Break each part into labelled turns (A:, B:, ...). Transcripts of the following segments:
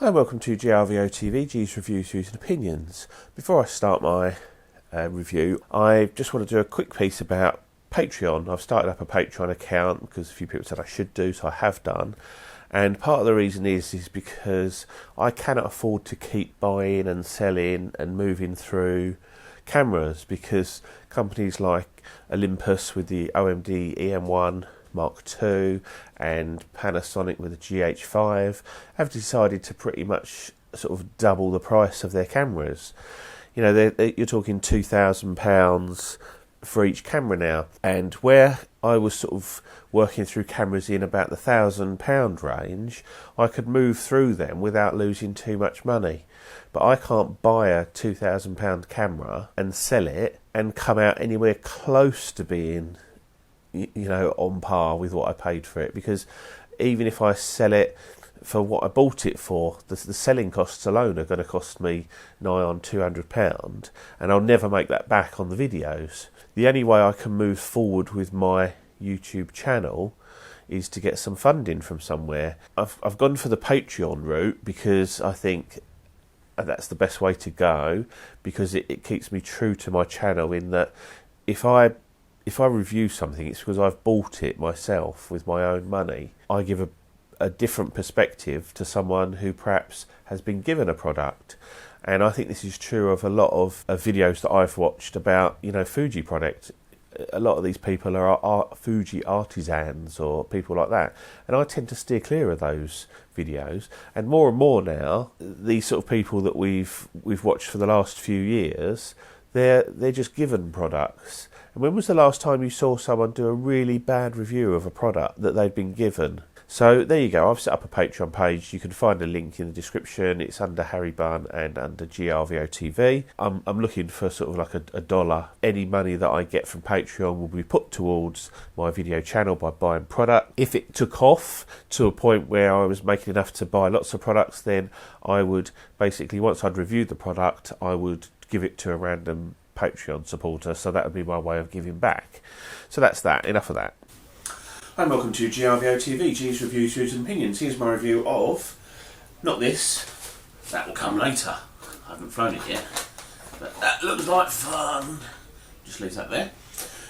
A: Hi, welcome to GRVO TV, G's Reviews, Views and Opinions. Before I start my review, I just want to do a quick piece about Patreon. I've started up a Patreon account because a few people said I should do, so I have done. And part of the reason is because I cannot afford to keep buying and selling and moving through cameras, because companies like Olympus with the OMD EM1 Mark II and Panasonic with the GH5 have decided to pretty much sort of double the price of their cameras. You know, you're talking £2,000 for each camera now, and where I was sort of working through cameras in about the £1,000 range, I could move through them without losing too much money. But I can't buy a £2,000 camera and sell it and come out anywhere close to being, you know, on par with what I paid for it, because even if I sell it for what I bought it for, the selling costs alone are going to cost me nigh on £200, and I'll never make that back on the videos. The only way I can move forward with my YouTube channel is to get some funding from somewhere. I've gone for the Patreon route because I think that's the best way to go, because it keeps me true to my channel, in that if I review something, it's because I've bought it myself with my own money. I give a different perspective to someone who perhaps has been given a product. And I think this is true of a lot of videos that I've watched about, you know, Fuji products. A lot of these people are Fuji artisans or people like that. And I tend to steer clear of those videos. And more now, these sort of people that we've watched for the last few years, they're just given products. And when was the last time you saw someone do a really bad review of a product that they've been given? So there you go, I've set up a Patreon page. You can find a link in the description. It's under Harry Bunn and under GRVO TV. I'm looking for sort of like a dollar. Any money that I get from Patreon will be put towards my video channel by buying product. If it took off to a point where I was making enough to buy lots of products, then I would basically, once I'd reviewed the product, I would give it to a random Patreon supporter. So that would be my way of giving back. So that's that, enough of that. Hi, and welcome to GRVO TV, G's Reviews, Views and Opinions. Here's my review of, not this, that will come later. I haven't flown it yet, but that looks like fun. Just leave that there.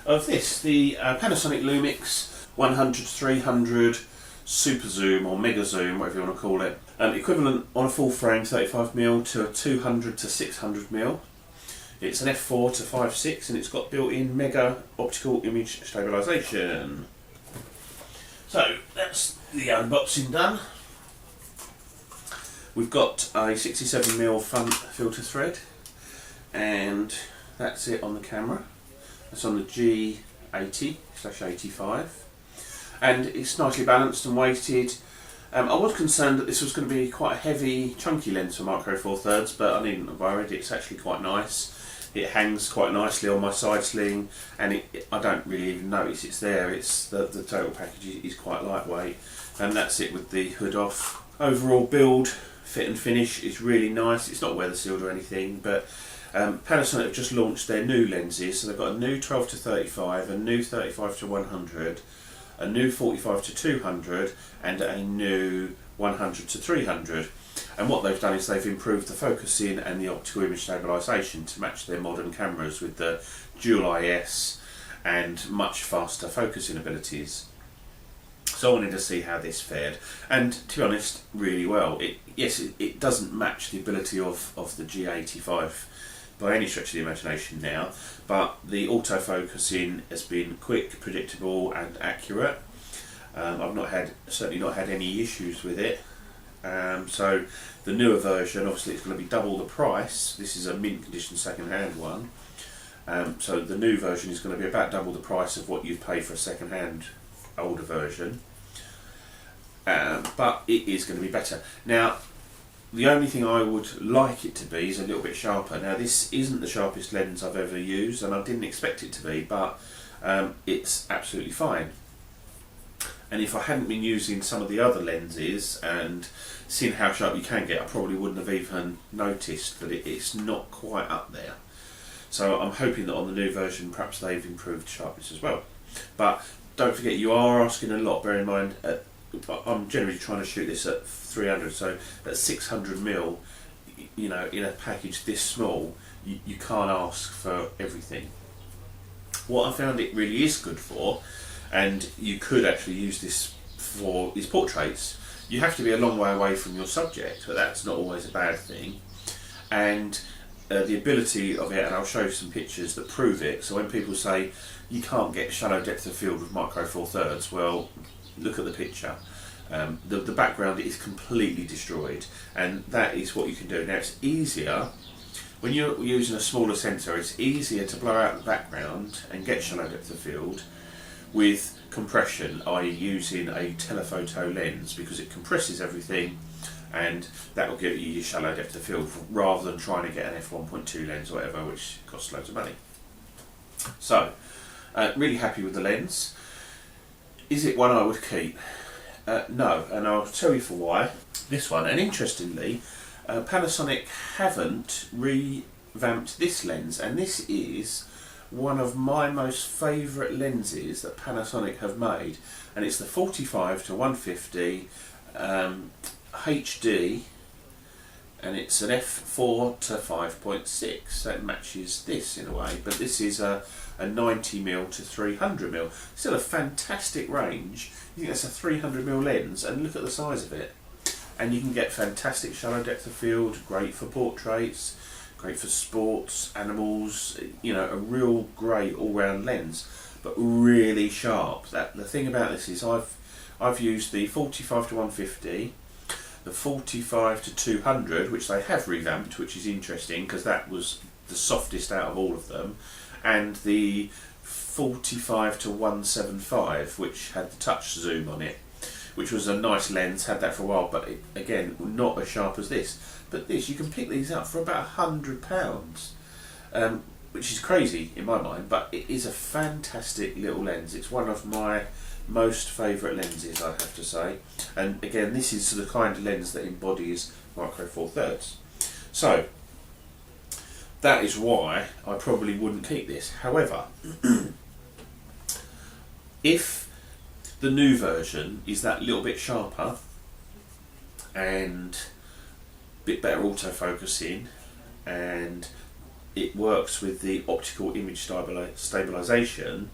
A: Of this, the Panasonic Lumix 100-300 Super Zoom or Mega Zoom, whatever you want to call it. Equivalent on a full frame 35mm to a 200-600mm. It's an f4 to 5.6 and it's got built-in Mega optical image stabilisation. So that's the unboxing done. We've got a 67mm front filter thread, and that's it on the camera. That's on the G80/85, and it's nicely balanced and weighted. I was concerned that this was going to be quite a heavy, chunky lens for Micro Four Thirds, but I needn't have worried. It's actually quite nice. It hangs quite nicely on my side sling, and I don't really even notice it's there. It's the total package is quite lightweight, and that's it with the hood off. Overall build, fit and finish is really nice. It's not weather sealed or anything, but Panasonic have just launched their new lenses. So they've got a new 12-35, a new 35-100, a new 45-200, and a new 100-300. And what they've done is they've improved the focusing and the optical image stabilisation to match their modern cameras with the dual IS and much faster focusing abilities. So I wanted to see how this fared, and to be honest, really well. It doesn't match the ability of the G85 by any stretch of the imagination now, but the autofocusing has been quick, predictable and accurate. I've certainly not had any issues with it. So the newer version, obviously it's going to be double the price. This is a mint condition second-hand one. So the new version is going to be about double the price of what you'd pay for a second-hand older version. But it is going to be better. Now, the only thing I would like it to be is a little bit sharper. Now, this isn't the sharpest lens I've ever used, and I didn't expect it to be, but it's absolutely fine. And if I hadn't been using some of the other lenses and seeing how sharp you can get, I probably wouldn't have even noticed that it's not quite up there. So I'm hoping that on the new version perhaps they've improved sharpness as well. But don't forget, you are asking a lot. Bear in mind, I'm generally trying to shoot this at 300, so at 600mm, you know, in a package this small, you can't ask for everything. What I found it really is good for, and you could actually use this for, is portraits. You have to be a long way away from your subject, but that's not always a bad thing. And the ability of it, and I'll show you some pictures that prove it. So when people say you can't get shallow depth of field with micro four thirds, well, look at the picture. The background is completely destroyed, and that is what you can do. Now it's easier when you're using a smaller sensor. It's easier to blur out the background and get shallow depth of field with compression, i.e. using a telephoto lens, because it compresses everything, and that will give you your shallow depth of field rather than trying to get an f1.2 lens or whatever, which costs loads of money. So, really happy with the lens. Is it one I would keep? No, and I'll tell you for why. This one, and interestingly, Panasonic haven't revamped this lens, and this is one of my most favourite lenses that Panasonic have made, and it's the 45 to 150 HD, and it's an f4 to 5.6, so it matches this in a way, but this is a 90mm to 300mm. Still a fantastic range. You think that's a 300mm lens, and look at the size of it. And you can get fantastic shallow depth of field, great for portraits, great for sports, animals, you know, a real great all-round lens, but really sharp. The thing about this is I've used the 45 to 150, the 45 to 200, which they have revamped, which is interesting because that was the softest out of all of them, and the 45 to 175, which had the touch zoom on it, which was a nice lens, had that for a while, but it, again, not as sharp as this. But this, you can pick these up for about £100, which is crazy in my mind, but it is a fantastic little lens. It's one of my most favourite lenses, I have to say. And again, this is the kind of lens that embodies micro four thirds. So, that is why I probably wouldn't keep this. However, if the new version is that little bit sharper and a bit better autofocusing, and it works with the optical image stabilisation,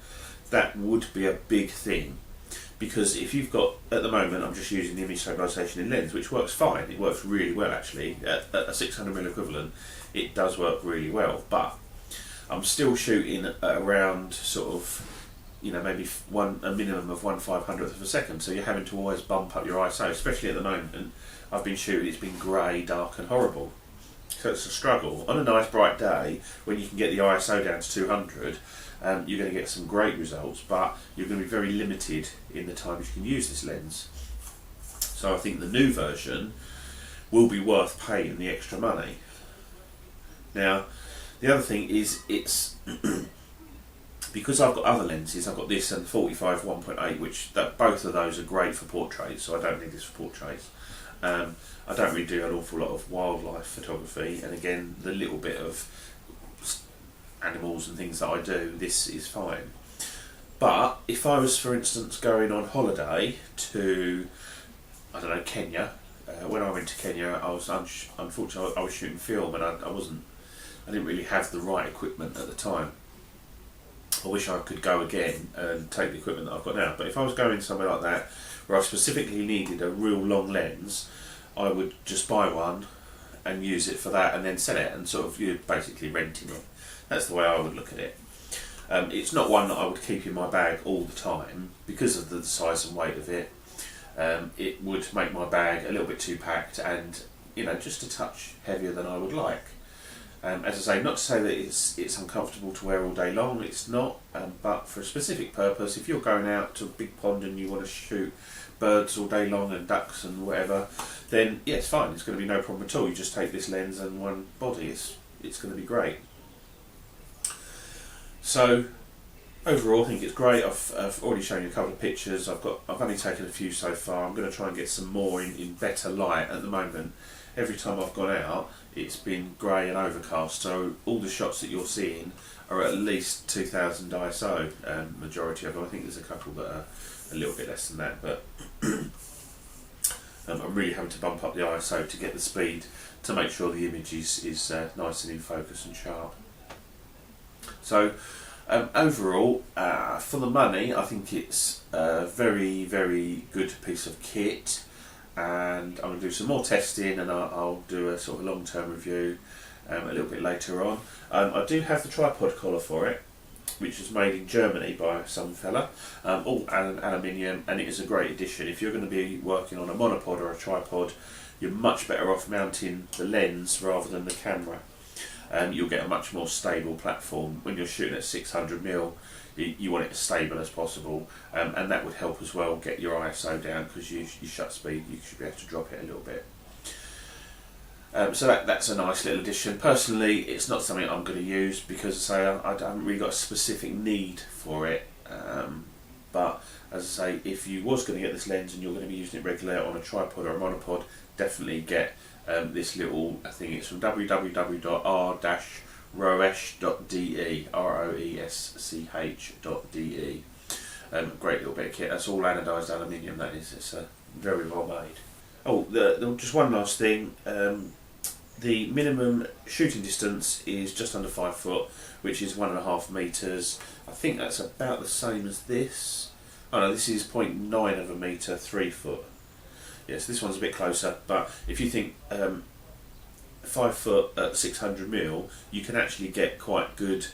A: that would be a big thing. Because if you've got, at the moment I'm just using the image stabilisation in lens, which works fine, it works really well actually, at a 600mm equivalent it does work really well, but I'm still shooting at around sort of, you know, maybe a minimum of 1/500th of a second, so you're having to always bump up your ISO, especially at the moment. I've been shooting, it's been grey, dark and horrible, so it's a struggle. On a nice bright day when you can get the ISO down to 200, you're going to get some great results, but you're going to be very limited in the times you can use this lens. So I think the new version will be worth paying the extra money. Now the other thing is, it's because I've got other lenses, I've got this and 45 1.8, which both of those are great for portraits, so I don't need this for portraits. I don't really do an awful lot of wildlife photography, and again, the little bit of animals and things that I do, this is fine. But if I was, for instance, going on holiday to, I don't know, Kenya, when I went to Kenya, I was unfortunately I was shooting film, and I didn't really have the right equipment at the time. I wish I could go again and take the equipment that I've got now, but if I was going somewhere like that where I specifically needed a real long lens, I would just buy one and use it for that, and then sell it, and sort of, you're basically renting it. That's the way I would look at it. It's not one that I would keep in my bag all the time because of the size and weight of it. It would make my bag a little bit too packed, and, you know, just a touch heavier than I would like. As I say, not to say that it's uncomfortable to wear all day long, it's not, but for a specific purpose, if you're going out to a big pond and you want to shoot birds all day long and ducks and whatever, then yeah, it's fine, it's going to be no problem at all. You just take this lens and one body, it's going to be great. So overall I think it's great. I've already shown you a couple of pictures. I've only taken a few so far. I'm going to try and get some more in better light. At the moment, every time I've gone out, it's been grey and overcast, so all the shots that you're seeing are at least 2000 ISO, majority of them. I think there's a couple that are a little bit less than that, but I'm really having to bump up the ISO to get the speed to make sure the image is nice and in focus and sharp. So overall, for the money, I think it's a very, very good piece of kit, and I'm going to do some more testing, and I'll do a sort of long-term review a little bit later on. I do have the tripod collar for it, which is made in Germany by some fella, all aluminium, and it is a great addition. If you're going to be working on a monopod or a tripod, you're much better off mounting the lens rather than the camera. You'll get a much more stable platform. When you're shooting at 600mm, you want it as stable as possible, and that would help as well get your ISO down, because you shut speed, you should be able to drop it a little bit. So that's a nice little addition. Personally, it's not something I'm going to use, because I haven't really got a specific need for it. But as I say, if you was going to get this lens and you're going to be using it regularly on a tripod or a monopod, definitely get this little thing. It's from www.r-roesch.de, roesch.de. Great little bit of kit. That's all anodised aluminium, that is. It's very well made. Oh, just one last thing. The minimum shooting distance is just under 5 foot, which is 1.5 metres. I think that's about the same as this. Oh no, this is 0.9 of a metre, 3 foot. Yes, this one's a bit closer, but if you think 5 foot at 600mm, you can actually get quite good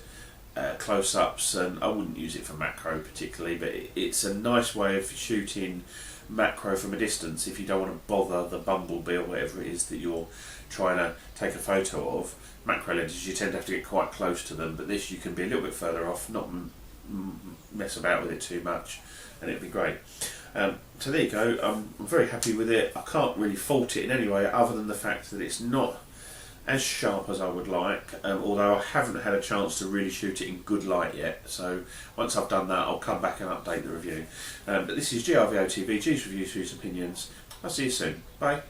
A: close-ups, and I wouldn't use it for macro particularly, but it's a nice way of shooting macro from a distance if you don't want to bother the bumblebee or whatever it is that you're trying to take a photo of. Macro lenses, you tend to have to get quite close to them, but this you can be a little bit further off, not mess about with it too much, and it'd be great. So there you go. I'm very happy with it. I can't really fault it in any way other than the fact that it's not as sharp as I would like, although I haven't had a chance to really shoot it in good light yet. So once I've done that, I'll come back and update the review. But this is GRVO TV, G's Reviews, Views, Opinions. I'll see you soon. Bye.